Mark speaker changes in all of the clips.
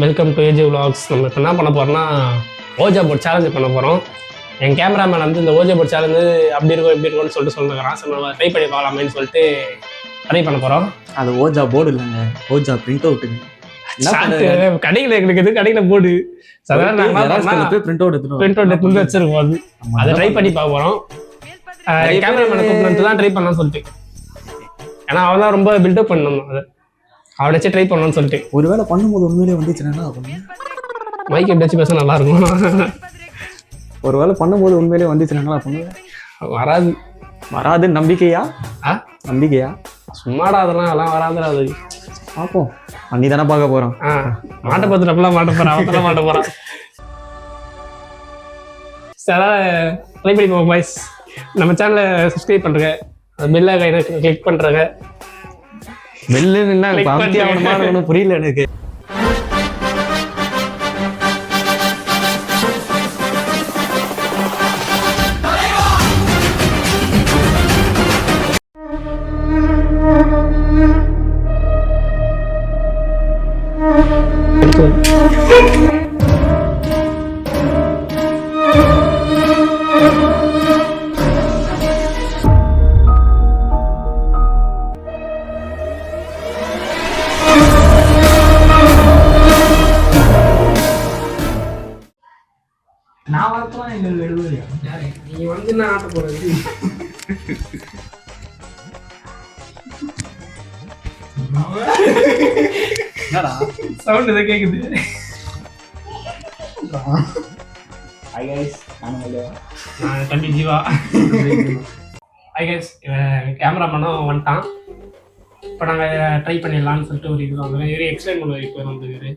Speaker 1: Welcome to AG vlogs. நம்ம இப்போ என்ன பண்ண போகிறோம்னா ஓஜா போர்ட் சேலஞ்சு பண்ண போகிறோம். என் கேமராமேன் வந்து இந்த ஓஜா போர்ட் சேலஞ்சு அப்படி இருக்கும் இப்படி இருக்கும்னு சொல்லிட்டு சொல்லுங்கிறான். சரி நம்ம ட்ரை பண்ணி பார்க்கலாமேன்னு சொல்லிட்டு ட்ரை பண்ண போகிறோம்.
Speaker 2: அது ஓஜா போர்டு இல்லைங்க, ஓஜா பிரிண்ட் அவுட்டுங்க.
Speaker 1: கடையில் எங்களுக்கு இது கடையில் போர்டு
Speaker 2: பிரிண்ட் அவுட்
Speaker 1: எடுத்து வச்சிருக்கோம். அதை ட்ரை பண்ணி பார்க்க போகிறோம். கேமராமேனை கூப்பிட்டு தான் ட்ரை பண்ணலாம்னு சொல்லிட்டு, ஏன்னா அவன் தான் ரொம்ப பில்டப் பண்ணணும். அதை அவனை வச்சு ட்ரை பண்ணணும்னு சொல்லிட்டு
Speaker 2: ஒருவேளை பண்ணும்போது உண்மையிலே வந்துச்சுன்னா
Speaker 1: மைக் எப்படியாச்சும் பேச நல்லா இருக்கும்.
Speaker 2: ஒருவேளை பண்ணும்போது உண்மையிலே வந்துச்சுன்னா பண்ணுவேன்.
Speaker 1: வராது
Speaker 2: வராது நம்பிக்கையா? நம்பிக்கையா?
Speaker 1: சும்மாடா அதெல்லாம் வராதுடா. அது
Speaker 2: பார்ப்போம். அன்னி தானே பார்க்க போறோம்.
Speaker 1: மாட்ட பார்த்துட்டு மாட்ட போறான், அவன் மாட்ட போறான். சரி ட்ரை பண்ணி போவோம் பாய்ஸ். நம்ம சேனலை சப்ஸ்கிரைப் பண்றேங்க, பெல் ஐகானை கிளிக் பண்றேங்க.
Speaker 2: பெல்லுன்னா ஒன்றும் புரியல எனக்கு.
Speaker 1: நான் வரப்பலாம் எங்களுக்கு எழுதுறியா? நீ வந்து நான் ஆட்ட போறது சவுண்ட் இதை கேக்குது. தம்பி ஜீவா. கேமராமேனும் வந்துட்டான். இப்போ நாங்கள் ட்ரை பண்ணிடலாம்னு சொல்லிட்டு ஒரு இது வாங்க. இவரு எக்ஸ்பிளைன் பண்ணுவார். இப்போ வந்து இவரு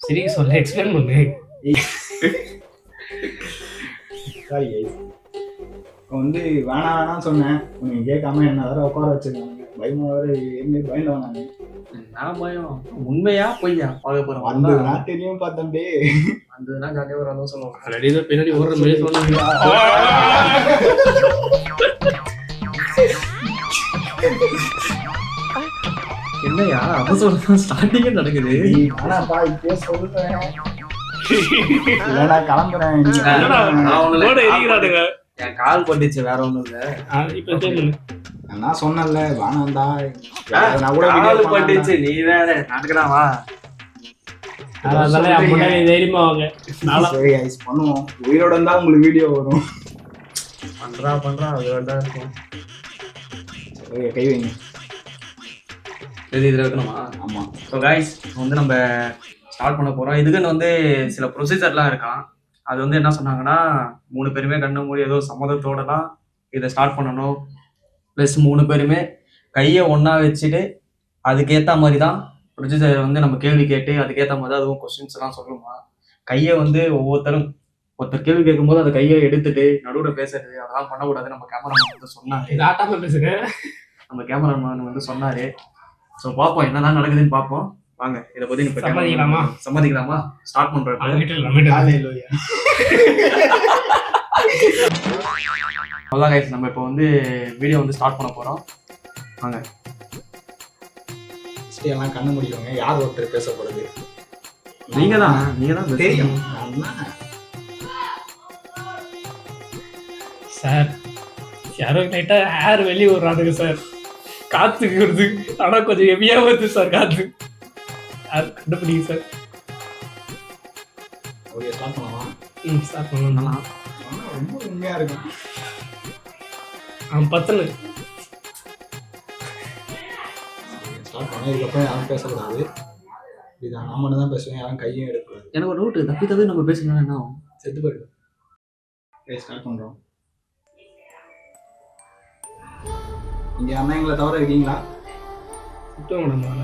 Speaker 1: சரி சொல்ல எக்ஸ்பிளைன் பண்ணு.
Speaker 3: வந்து வேணாம் சொன்னேன், உனக்கு கேட்காம என்ன வேற உட்கார வச்சிருக்காங்க. பயமா வேற பயந்து வாங்க.
Speaker 2: நான் பயம் உண்மையா பொய்யா பார்க்க போறோம்.
Speaker 3: வந்ததுனா தெரியும் பார்த்தே.
Speaker 2: வந்ததுனா ஜாலியாக ஒரு அளவு சொல்லுவோம்.
Speaker 1: ஆல்ரெடி தான் பின்னாடி ஓடுற மாதிரி சொன்னாங்க.
Speaker 2: என்னையா அப்ப சொல்ல ஸ்டார்டிங்கே நடக்குது.
Speaker 3: ஆனாப்பா இப்பயே சொல்றேன். இல்லடா கிளம்புறேன்.
Speaker 2: என் கால் பட்டுச்சு, வேற ஒண்ணும் இல்ல.
Speaker 3: நான் சொன்னேன்ல வேணாம்டா.
Speaker 2: நான் கூட கால் பட்டுச்சு, நீ வேற நடக்கலாமா?
Speaker 1: அதெல்லாம் முன்னாடி தைரியமா வாங்க.
Speaker 3: சரி ஐஸ் பண்ணுவோம். உயிரோட இருந்தா உங்களுக்கு வீடியோ வரும்.
Speaker 2: பண்றா உயிரோட தான் இருக்கும்.
Speaker 3: சரி கை வைங்க.
Speaker 2: இதுல இருக்கணுமா? ஆமா. ஸோ கைஸ் வந்து நம்ம ஸ்டார்ட் பண்ண போறோம். இதுக்குன்னு வந்து சில ப்ரொசீஜர்லாம் இருக்கான். அது வந்து என்ன சொன்னாங்கன்னா, 3 பேருமே கண்ணு மூடி ஏதோ சம்மதத்தோட தான் இதை ஸ்டார்ட் பண்ணணும். ப்ளஸ் 3 பேருமே கையை ஒன்றா வச்சுட்டு அதுக்கேற்ற மாதிரி தான் ப்ரொசீஜர் வந்து நம்ம கேள்வி கேட்டு அதுக்கேற்ற மாதிரி தான் அதுவும் கொஸ்டின்ஸ் எல்லாம் சொல்லுமா. கையை வந்து ஒருத்தர் கேள்வி கேட்கும்போது அந்த கையை எடுத்துட்டு நடுவில் பேசுறது அதெல்லாம் பண்ணக்கூடாது. நம்ம கேமராமேன் வந்து சொன்னாரு. நம்ம கேமராமேன் வந்து சொன்னாரு. ஸோ பார்ப்போம் என்னதான் நடக்குதுன்னு பார்ப்போம். வாங்க இதை பத்தி சம்மதிக்கலாமா? ஸ்டார்ட் பண்றோம். அவ்வளோதான் கைஸ், நம்ம இப்போ வந்து வீடியோ வந்து ஸ்டார்ட் பண்ண போறோம். வாங்க
Speaker 3: எல்லாம் கண்ணு முடிக்கவங்க. யார் ஒருத்தர் பேச போறது?
Speaker 2: நீங்க தான்
Speaker 3: தெரியும்
Speaker 1: சார். யாரோ லைட்டா ஹேர் வெளியே விடுறானுங்க சார். காத்துக்கு வருது, ஆனா கொஞ்சம் ஹெவியா வருது சார் காத்து. கண்டுபிடிங்க சார்.
Speaker 3: ஓகே ஸ்டார்ட் பண்ணலாமா?
Speaker 1: ஸ்டார்ட் பண்ணலாம்.
Speaker 3: ரொம்ப உண்மையா இருக்கும்.
Speaker 1: பத்தல
Speaker 3: ஸ்டார்ட் பண்ண. இதுக்கப்புறம் யாரும் பேசக்கூடாது. இதுதான் நான் மட்டும் தான் பேசுவேன். யாரும் கையும் எடுக்கக்கூடாது.
Speaker 2: எனக்கு ஒரு டவுட், தப்பி நம்ம பேசணும் என்ன ஆகும்?
Speaker 3: செத்து போயிடும். ஸ்டார்ட் பண்றோம். இங்க அண்ணா எங்களை தவிர இருக்கீங்களா?
Speaker 1: சுத்தம் நம்மளால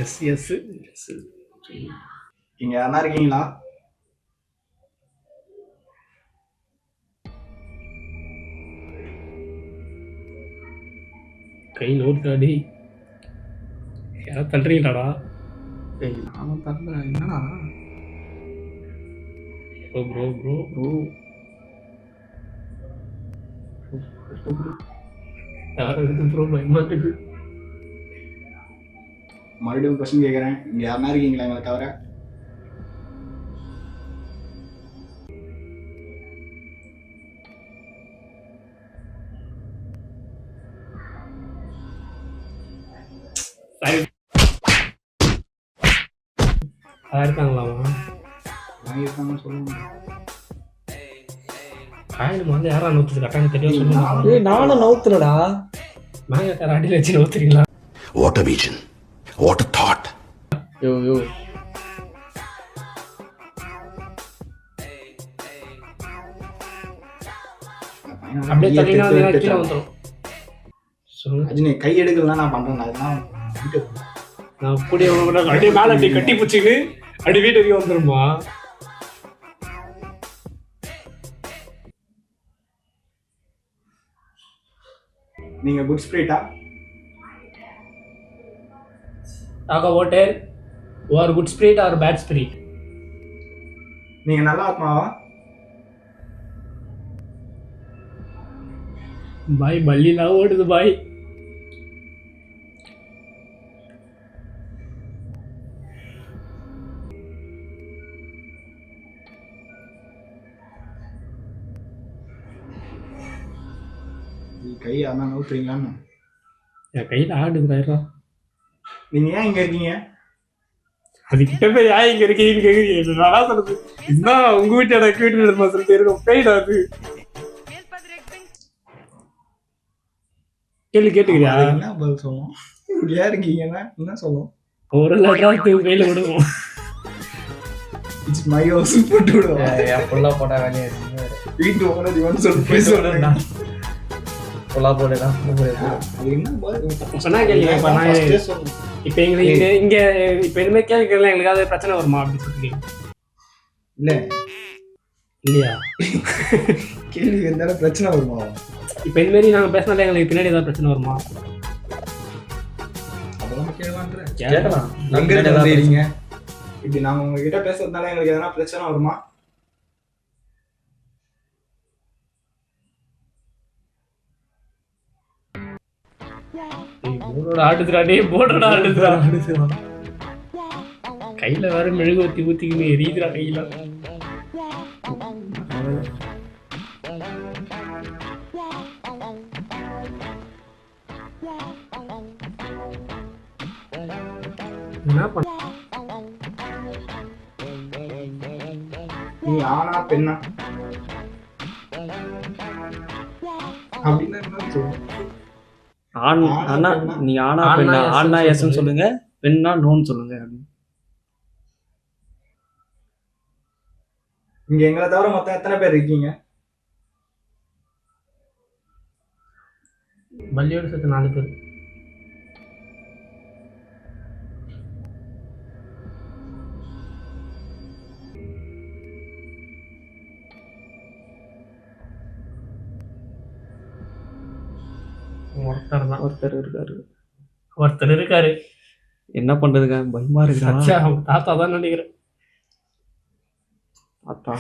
Speaker 1: எஸ்
Speaker 3: இங்க அண்ணா இருக்கீங்களா?
Speaker 1: கை நோட்டாடி யாராவது தள்ளுறீங்களாடா?
Speaker 2: ஏய் நானும் தரல என்னடா
Speaker 1: ப்ரோ ப்ரோ ப்ரோ
Speaker 2: ப்ரோ
Speaker 1: யாரும் ப்ரோ பயமா இருக்கு.
Speaker 3: மறுபடியும் கொஸ்டின் கேட்குறேன், இங்கே யாருனா இருக்கீங்களா எங்களை தவிர?
Speaker 1: இருக்காங்களாமா?
Speaker 3: வாங்கியிருக்காங்கன்னு சொல்லுங்க.
Speaker 1: காயில் வந்து யாரா நூற்றுது கரெக்டாக தெரியும் சொல்லுங்க.
Speaker 2: நானும் நவுத்துறடா.
Speaker 1: நாங்கள் அடியில் வச்சு நூற்றுறீங்களா?
Speaker 4: What a vision. What a thought.
Speaker 2: யோ யோ
Speaker 1: அப்படியே தள்ளினா கீழே வந்துடும். சொல்லுங்க.
Speaker 3: அஜினி கை எடுக்கலாம் நான் பண்றேன், அதெல்லாம் வீட்டுக்கு போறேன்.
Speaker 1: நான் அப்படியே அப்படியே மேலே அப்படி கட்டி பிடிச்சின்னு அப்படி வீட்டுக்கு வந்துருமா?
Speaker 3: நீங்க good ஸ்பிரிட்டா?
Speaker 1: talk about it, or good spirit or bad spirit.
Speaker 3: நீங்க நல்ல ஆத்மாவா?
Speaker 1: பாய் பல்லிலாம் ஓடுது பாய்.
Speaker 3: கை யாருனா நோத்துறீங்களான்னு.
Speaker 1: என் கையில் ஆடுதுறாயிரா.
Speaker 3: நீங்க ஏன் இங்க இருக்கீங்க?
Speaker 1: அது கிட்ட போய் ஏன் இங்க இருக்கீங்கன்னு கேக்குறீங்க. நல்லா சொல்லுது. இதுதான் உங்க வீட்டு எனக்கு வீட்டு சொல்லிட்டு இருக்கும் பெய்டா அது. கேள்வி கேட்டுக்கிறியா?
Speaker 3: அதுக்கு என்ன பதில் சொல்லும்? இப்படியா இருக்கீங்கன்னா என்ன சொல்லும்?
Speaker 1: ஒரு லட்சம் கையில விடுவோம்.
Speaker 3: இட்ஸ் மை ஹவுஸ் போட்டு விடுவோம்.
Speaker 2: புல்லா போட்டா வேலையா
Speaker 3: வீட்டு ஓனர் இவன் சொல்லி போய் சொல்றேன்.
Speaker 2: புல்லா போடா
Speaker 3: அது என்ன பதில்
Speaker 1: சொன்னா கேளுங்க. இப்ப நான் இப்ப எங்களுக்கு இங்க இப்ப இனிமே கேட்கல எங்களுக்கு ஏதாவது பிரச்சனை வருமா அப்படின்னு சொல்லி
Speaker 3: இல்ல
Speaker 1: இல்லையா?
Speaker 3: கேள்வி இருந்தாலும் பிரச்சனை வருமா?
Speaker 1: இப்ப இனிமேல் நாங்க பேசினாலே எங்களுக்கு பின்னாடி ஏதாவது பிரச்சனை வருமா?
Speaker 3: அதெல்லாம் கேட்கலான்ற.
Speaker 2: கேட்கலாம்.
Speaker 3: எங்க இருந்து வந்துறீங்க? இப்படி நாங்க உங்ககிட்ட பேசுறதுனால எங்களுக்கு எதனா பிரச்சனை வருமா?
Speaker 1: போர்டோட ஆடுதுடா டே, போர்டோட ஆடுதுடா. கையில வேற மெழுகு ஊத்தி ஊத்திக்கின்னு எரியுதுடா கையில. என்ன பண்ண?
Speaker 3: நீ ஆனா பெண்ணா அப்படின்னு என்ன சொல்லு?
Speaker 2: ஆண் அண்ணா நீ ஆனா பெண்ணா? ஆண்ணா எஸ்ன்னு சொல்லுங்க, பெண்ணா நோன்னு சொல்லுங்க.
Speaker 3: இங்க எங்களை தவிர மொத்தம் எத்தனை பேர் இருக்கீங்க?
Speaker 1: பள்ளியோட சேர்த்து 4 பேர். ஒருத்தர் இருக்காரு.
Speaker 2: என்ன பண்றதுங்க, பயமா இருக்கா?
Speaker 1: அவங்க தாத்தா தான் நினைக்கிறேன்.
Speaker 2: தாத்தா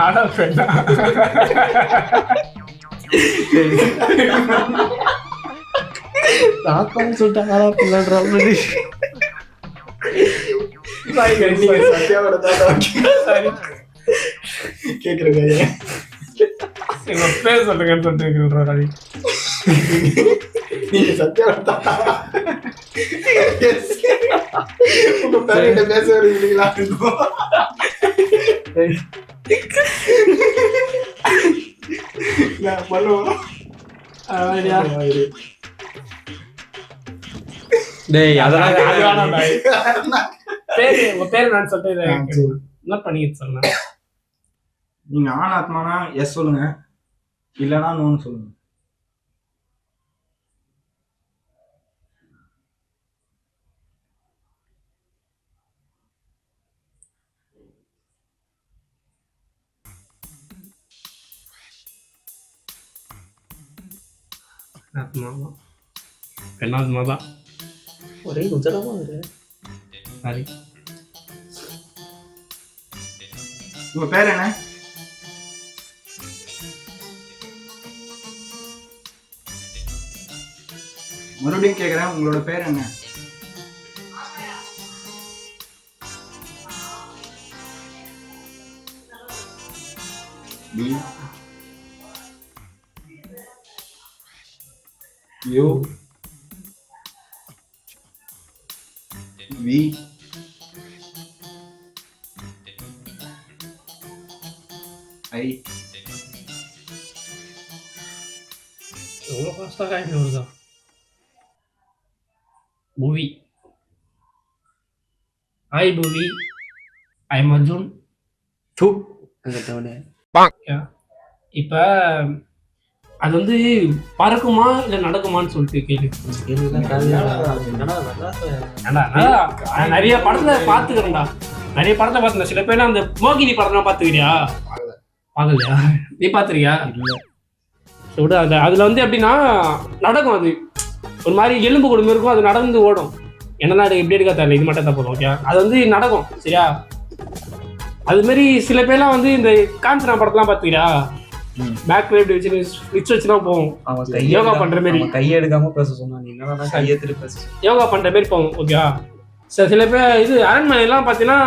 Speaker 1: ஆனா பெண்ணா?
Speaker 2: தாத்தான்னு சொல்லிட்டாங்களா பிள்ளைன்ற
Speaker 3: சத்யாவோட தாத்தா கேக்குறேன்.
Speaker 1: எங்க பேர் சொல்லுங்கன்னு சொல்லிட்டு
Speaker 3: நீங்க சத்யாவோட தாத்தா உங்க பேர்கிட்ட பேச வருவீங்களா? பண்ணுவோம்.
Speaker 2: டேய் அதெல்லாம்
Speaker 1: பேரு உங்க பேரு நான் சொல்லிட்டு என்ன பண்ணிட்டு சொன்னேன்.
Speaker 3: நீங்க ஆண் ஆத்மானா எஸ் சொல்லுங்க, இல்லைன்னா நோன்னு சொல்லுங்க.
Speaker 1: ஆத்மாவா? பெண்ணாத்மா தான்.
Speaker 2: ஒரே குஜராமா இருக்கு.
Speaker 1: சாரி.
Speaker 3: உங்க பேர் என்ன? மறுபடியும் கேக்குறேன், உங்களோட பேர் என்ன? B U V I
Speaker 1: எவ்வளோ ஃபாஸ்ட்டாக காய்ச்சி வருதா? புவி. ஹாய் புவி, ஐ எம் அர்ஜுன்.
Speaker 2: டூ அங்கே
Speaker 1: இப்போ அது வந்து பறக்குமா இல்லை நடக்குமான்னு சொல்லிட்டு கேள்வி. நிறைய படத்துல பார்த்துக்கிறேன்டா, நிறைய படத்தை பார்த்துருந்தேன். சில பேர்லாம் அந்த மோகினி படம்லாம் பார்த்துக்கிறியா? பார்க்கலையா? நீ பார்த்துருக்கியா?
Speaker 2: இல்லை.
Speaker 1: விட அது அதில் வந்து எப்படின்னா நடக்கும், அது ஒரு மாதிரி எலும்பு கொடுமை இருக்கும், அது நடந்து ஓடும். என்னன்னா அது எப்படி எடுக்க தேவையில்ல, இது மட்டும் தான் போதும். ஓகே, அது வந்து நடக்கும் சரியா? அதுமாரி சில பேர்லாம் வந்து இந்த காஞ்சனா படத்தெல்லாம் பார்த்துக்கிறியா? பேக் இப்படி வச்சு வச்சுதான் போவோம். அவன் யோகா பண்ற மாதிரி
Speaker 2: கையை எடுக்காம பேச சொன்னா, நீ என்ன கையை திருப்பி பேச
Speaker 1: யோகா பண்ற மாதிரி போவோம். ஓகேவா? சில பேர் இது அரண்மனைலாம் பார்த்தீங்கன்னா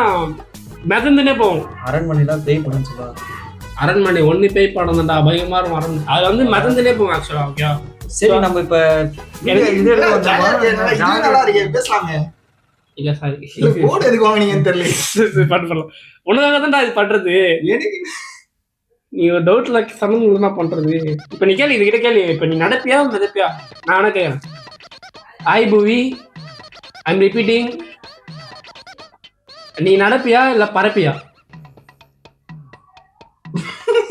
Speaker 1: மிதந்துனே போவோம்.
Speaker 2: அரண்மனைலாம் பேய் படம்னு சொல்லுவாங்க.
Speaker 1: அரண்மனை ஒன்னு பேய் படம் தான்டா, பயங்கரமா இருக்கும் அரண்மனை. அதுல வந்து மிதந்துனே போவோம் ஆக்சுவலா. ஓகேவா?
Speaker 2: சரி, நம்ம இப்ப இது
Speaker 3: பேசலாமே.
Speaker 1: இல்ல சாரி,
Speaker 3: போன் எதுக்கு வாங்குனீங்கன்னு தெரியல.
Speaker 1: பண்ணலாம் ஒண்ணுதாங்க தான்டா இது பண்றது. நீ ஒரு டவுட்ல சமூகம் பண்றது. இப்ப நீ கேள்வி இதுகிட்ட கேள்வி, இப்ப நீ நடப்பியா மிதப்பியா? நானே கேட்கறேன். ஹாய் புவி, ஐ எம் ரிப்பீட்டிங். நீ நடப்பியா இல்ல பரப்பியா?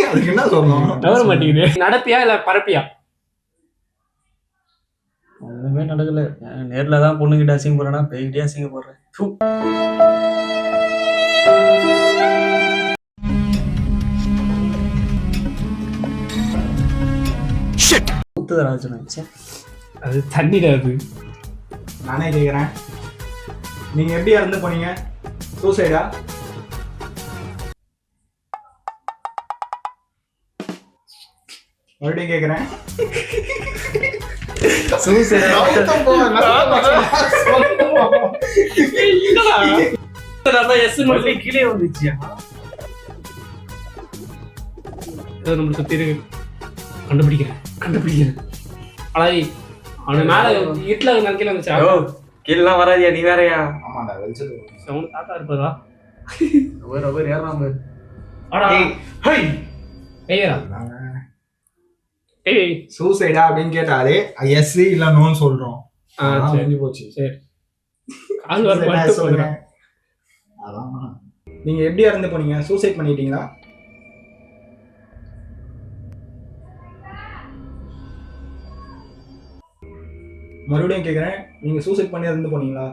Speaker 3: அதுக்கு என்ன சொல்லணும்?
Speaker 1: நவர மாட்டேங்குது. நடப்பியா இல்ல பரப்பியா?
Speaker 2: ஒண்ணுமே நடக்கல. நேர்ல தான் பொண்ணுகிட்ட அசிங்க போறேன்னா பேய்கிட்டே அசிங்க போடுறேன்.
Speaker 1: அது தண்ணிடா. அது
Speaker 3: நானே கேக்குறேன், நீங்க எப்படி இறந்து போனீங்க? சூசைடா? மறுபடியும் கேக்குறேன்.
Speaker 2: கீழே வந்துச்சியா?
Speaker 1: நம்ம சுத்தி இருக்கு. கண்டுபிடிக்கிறேன். அழகி அவனு மேல இட்ல கீழே வந்துச்சா?
Speaker 2: கீழெல்லாம் வராதியா, நீ வேறையா?
Speaker 3: ஆமாடா, வெளிச்சது
Speaker 1: அவனு தாத்தா இருப்பதா?
Speaker 2: அவர் ஏறாம.
Speaker 3: சூசைடா அப்படின்னு கேட்டாலே எஸ் இல்ல நோன்னு சொல்றோம். போச்சு.
Speaker 1: சரி,
Speaker 3: சொல்றேன். நீங்க எப்படி இறந்து போனீங்க? சூசைட் பண்ணிட்டீங்களா? மறுபடியும் கேக்குறேன், நீங்க சூசைட் பண்ணி இறந்து போனீங்களா?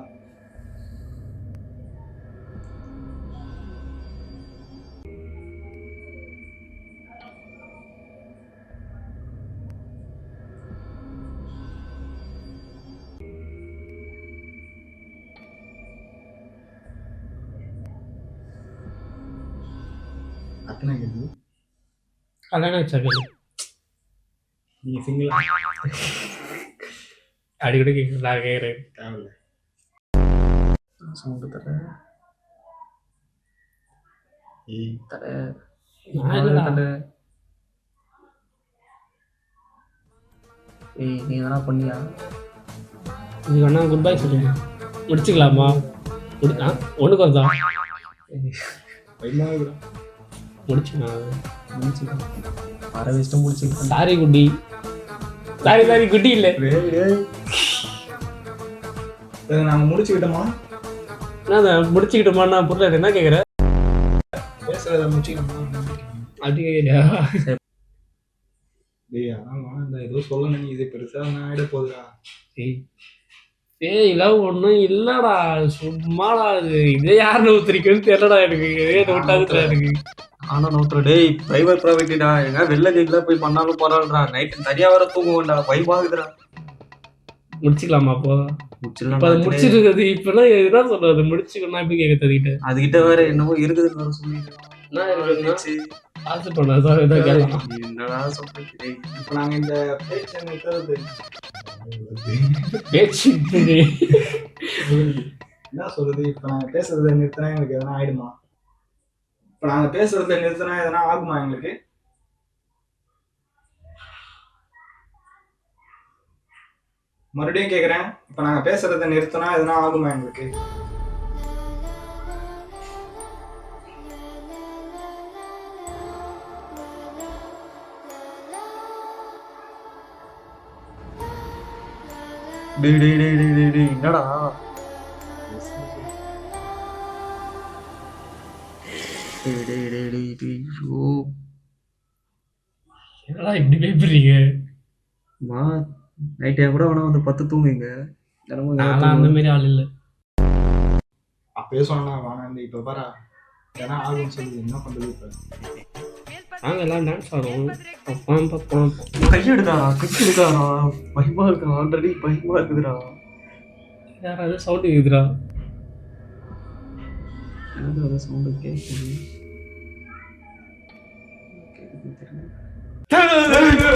Speaker 3: அத்தனை கேள்வி.
Speaker 1: கல்யாணம் வச்சா
Speaker 3: நீங்க சிங்கிளா?
Speaker 1: அடிக்கடி கேட்குறேன்.
Speaker 3: தேவையில்ல.
Speaker 2: சவுண்டு தர நீ எதனா பண்ணியா?
Speaker 1: இது வேணா குட் பை சொல்லுங்க, முடிச்சுக்கலாமா? ஒன்றுக்கு வந்தா முடிச்சுக்கலாம்.
Speaker 2: வர வச்சுட்டு முடிச்சுக்கலாம்.
Speaker 1: சாரி குட்டி. சாரி குட்டி இல்லை,
Speaker 3: நாங்க முடிச்சுக்கிட்டோமா?
Speaker 1: முடிச்சுக்கிட்டோமா? நான் புரியல, என்ன கேட்குறேன்?
Speaker 3: பேசுறத முடிச்சுக்கிட்டோமா?
Speaker 1: அது கேட்குறியா?
Speaker 3: ஏதோ சொல்லணும், நீ இது பெருசா ஆயிட போகுதுடா.
Speaker 1: இதெல்லாம் ஒன்றும் இல்லடா, சும்மாடா. இதே யார் நவுத்திரிக்குன்னு தெரியலடா எனக்கு. எனக்கு
Speaker 2: ஆனா நோத்துற டேய், பிரைவேட் ப்ராப்பர்ட்டிடா. எங்க வெளில கேட்கல போய் பண்ணாலும் பரவாயில்லடா. நைட்டு சரியா வர தூங்குவேன்டா, வைபாகுதுடா.
Speaker 1: முடிச்சுக்கலாமா அப்போ?
Speaker 2: முடிச்சிடலாம்.
Speaker 1: இப்போ அது முடிச்சிட்டு இருக்குது. இப்பெல்லாம் என்ன சொல்றது? முடிச்சுக்கணும் எப்படி கேட்கறதுக்கிட்ட?
Speaker 2: அதுகிட்ட வேற என்னவோ இருக்குதுன்னு வேற சொல்லிடுறோம்.
Speaker 1: என்ன இருக்குதுன்னா
Speaker 2: என்னடா
Speaker 1: காசு பண்ண சார் இதை கேட்கலாம்.
Speaker 2: சொல்றது? டேய்,
Speaker 3: இப்போ நாங்கள் இந்த பேச்சை நிறுத்துறது
Speaker 1: பேச்சு
Speaker 3: என்ன சொல்றது? இப்போ நாங்கள் பேசுறதை நிறுத்தினா எங்களுக்கு எதனா ஆயிடுமா? இப்போ நாங்கள் பேசுறதை நிறுத்தினா எதனா ஆகுமா எங்களுக்கு? மறுபடியும் கேட்குறேன், இப்போ நாங்கள் பேசுறதை நிறுத்தினா எதனா ஆகுமா எங்களுக்கு?
Speaker 2: டேய் டேய் டேய் டேய் டேய் டேய், என்னடா டேய் டேய் டேய் டேய் டேய், ஐயோ
Speaker 1: என்னடா இப்படி பேசுறீங்க?
Speaker 2: மா நைட் டைம் கூட வேணா வந்து பத்து தூங்குங்க. தினமும்
Speaker 1: நான்லாம் அந்த மாதிரி ஆள் இல்லை.
Speaker 3: அப்பயே சொன்னா வேணாம், இப்போ பாரா ஏன்னா ஆகும்னு சொல்லி என்ன பண்ணுறது? இப்போ
Speaker 1: நாங்கள் எல்லாம் டான்ஸ் ஆடுவோம். பப்பாம் பப்பாம்.
Speaker 2: கையெடுடா கையெடுக்காரா, பயமா இருக்குடா, ஆல்ரெடி பயமா இருக்குதுடா.
Speaker 1: யாராவது சவுண்டு கேக்குதுடா.
Speaker 2: என்னது சவுண்டு கேட்குது? கேட்குது தெரியல.